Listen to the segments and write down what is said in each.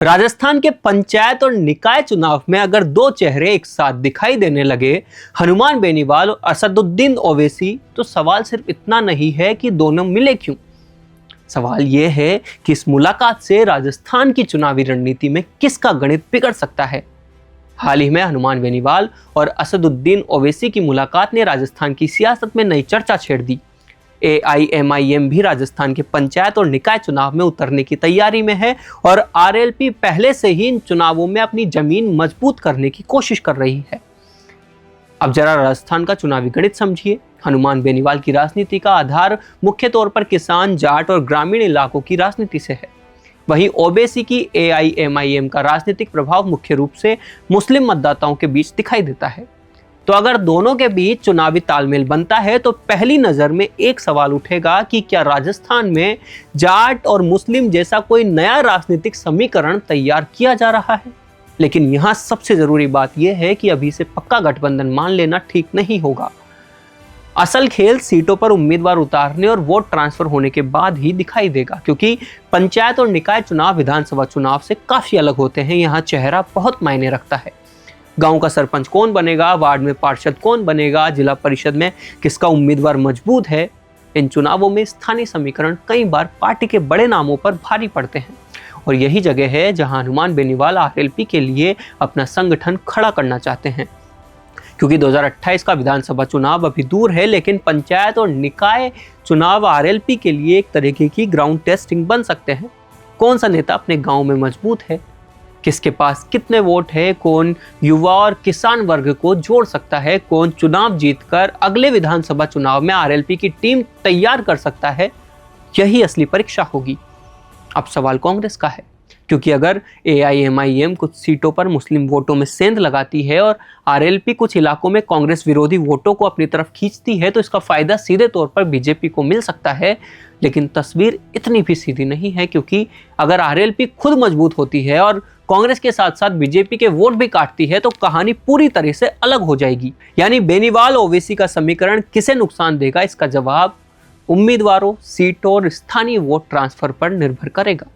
राजस्थान के पंचायत और निकाय चुनाव में अगर दो चेहरे एक साथ दिखाई देने लगे, हनुमान बेनीवाल और असदुद्दीन ओवैसी, तो सवाल सिर्फ इतना नहीं है कि दोनों मिले क्यों। सवाल यह है कि इस मुलाकात से राजस्थान की चुनावी रणनीति में किसका गणित बिगड़ सकता है। हाल ही में हनुमान बेनीवाल और असदुद्दीन ओवैसी की मुलाकात ने राजस्थान की सियासत में नई चर्चा छेड़ दी। AIMIM भी राजस्थान के पंचायत और निकाय चुनाव में उतरने की तैयारी में है और RLP पहले से ही इन चुनावों में अपनी जमीन मजबूत करने की कोशिश कर रही है। अब जरा राजस्थान का चुनावी गणित समझिए। हनुमान बेनीवाल की राजनीति का आधार मुख्य तौर पर किसान, जाट और ग्रामीण इलाकों की राजनीति से है। वहीं ओवैसी की AIMIM का राजनीतिक प्रभाव मुख्य रूप से मुस्लिम मतदाताओं के बीच दिखाई देता है। तो अगर दोनों के बीच चुनावी तालमेल बनता है तो पहली नजर में एक सवाल उठेगा कि क्या राजस्थान में जाट और मुस्लिम जैसा कोई नया राजनीतिक समीकरण तैयार किया जा रहा है। लेकिन यहाँ सबसे जरूरी बात यह है कि अभी से पक्का गठबंधन मान लेना ठीक नहीं होगा। असल खेल सीटों पर उम्मीदवार उतारने और वोट ट्रांसफर होने के बाद ही दिखाई देगा, क्योंकि पंचायत और निकाय चुनाव विधानसभा चुनाव से काफी अलग होते हैं। यहाँ चेहरा बहुत मायने रखता है। गांव का सरपंच कौन बनेगा, वार्ड में पार्षद कौन बनेगा, जिला परिषद में किसका उम्मीदवार मजबूत है। इन चुनावों में स्थानीय समीकरण कई बार पार्टी के बड़े नामों पर भारी पड़ते हैं और यही जगह है जहां हनुमान बेनीवाल RLP के लिए अपना संगठन खड़ा करना चाहते हैं। क्योंकि 2028 का विधानसभा चुनाव अभी दूर है, लेकिन पंचायत और निकाय चुनाव RLP के लिए एक तरीके की ग्राउंड टेस्टिंग बन सकते हैं। कौन सा नेता अपने गाँव में मजबूत है, किसके पास कितने वोट है, कौन युवा और किसान वर्ग को जोड़ सकता है, कौन चुनाव जीतकर अगले विधानसभा चुनाव में RLP की टीम तैयार कर सकता है। यही असली परीक्षा होगी। अब सवाल कांग्रेस का है, क्योंकि अगर AIMIM कुछ सीटों पर मुस्लिम वोटों में सेंध लगाती है और RLP कुछ इलाकों में कांग्रेस विरोधी वोटों को अपनी तरफ खींचती है तो इसका फायदा सीधे तौर पर बीजेपी को मिल सकता है। लेकिन तस्वीर इतनी भी सीधी नहीं है, क्योंकि अगर RLP खुद मजबूत होती है और कांग्रेस के साथ साथ बीजेपी के वोट भी काटती है तो कहानी पूरी तरह से अलग हो जाएगी। यानी बेनीवाल ओवैसी का समीकरण किसे नुकसान देगा, इसका जवाब उम्मीदवारों, सीटों और स्थानीय वोट ट्रांसफर पर निर्भर करेगा।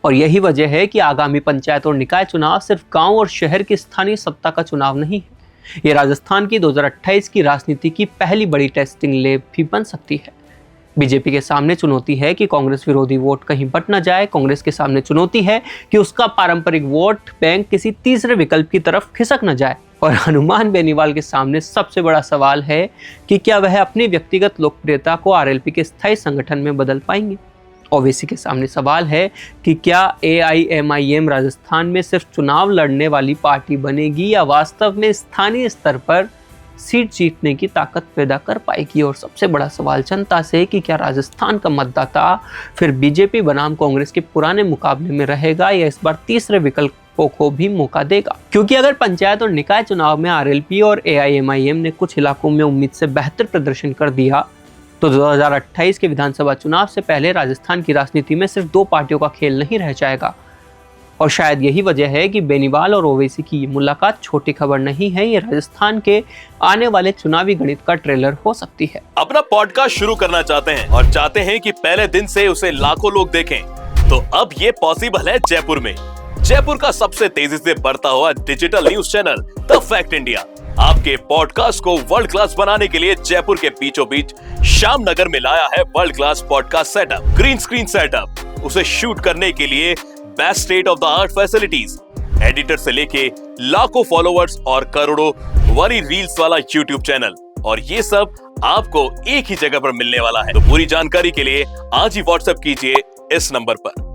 और यही वजह है कि आगामी पंचायत और निकाय चुनाव सिर्फ गांव और शहर की स्थानीय सत्ता का चुनाव नहीं है। ये राजस्थान की 2028 की राजनीति की पहली बड़ी टेस्टिंग लैब भी बन सकती है। बीजेपी के सामने चुनौती है कि कांग्रेस विरोधी वोट कहीं बट न जाए। कांग्रेस के सामने चुनौती है कि उसका पारंपरिक वोट बैंक किसी तीसरे विकल्प की तरफ खिसक न जाए। और हनुमान बेनीवाल के सामने सबसे बड़ा सवाल है कि क्या वह अपनी व्यक्तिगत लोकप्रियता को RLP के स्थायी संगठन में बदल पाएंगे। ओवैसी के सामने सवाल है कि क्या AIMIM राजस्थान में सिर्फ चुनाव लड़ने वाली पार्टी बनेगी या वास्तव में स्थानीय स्तर पर सीट जीतने की ताकत पैदा कर पाएगी। और सबसे बड़ा सवाल जनता से कि क्या राजस्थान का मतदाता फिर बीजेपी बनाम कांग्रेस के पुराने मुकाबले में रहेगा या इस बार तीसरे विकल्पों को भी मौका देगा। क्योंकि अगर पंचायत और निकाय चुनाव में RLP और AIMIM ने कुछ इलाकों में उम्मीद से बेहतर प्रदर्शन कर दिया तो 2028 के विधानसभा चुनाव से पहले राजस्थान की राजनीति में सिर्फ दो पार्टियों का खेल नहीं रह जाएगा। और शायद यही वजह है कि बेनीवाल और ओवैसी की मुलाकात छोटी खबर नहीं है, ये राजस्थान के आने वाले चुनावी गणित का ट्रेलर हो सकती है। अपना पॉडकास्ट शुरू करना चाहते हैं और चाहते हैं कि पहले दिन से उसे लाखों लोग देखें, तो अब ये पॉसिबल है जयपुर में। जयपुर का सबसे तेजी से बढ़ता हुआ digital news channel the fact India आपके पॉडकास्ट को वर्ल्ड क्लास बनाने के लिए जयपुर के बीचों बीच श्याम नगर में लाया है world class podcast setup, green screen setup. उसे शूट करने के लिए best state of the art facilities, editor से लेके लाखों फॉलोवर्स और करोड़ों वाली रील्स वाला यूट्यूब चैनल, और ये सब आपको एक ही जगह पर मिलने वाला है। तो पूरी जानकारी के लिए आज ही व्हाट्सएप कीजिए इस नंबर पर।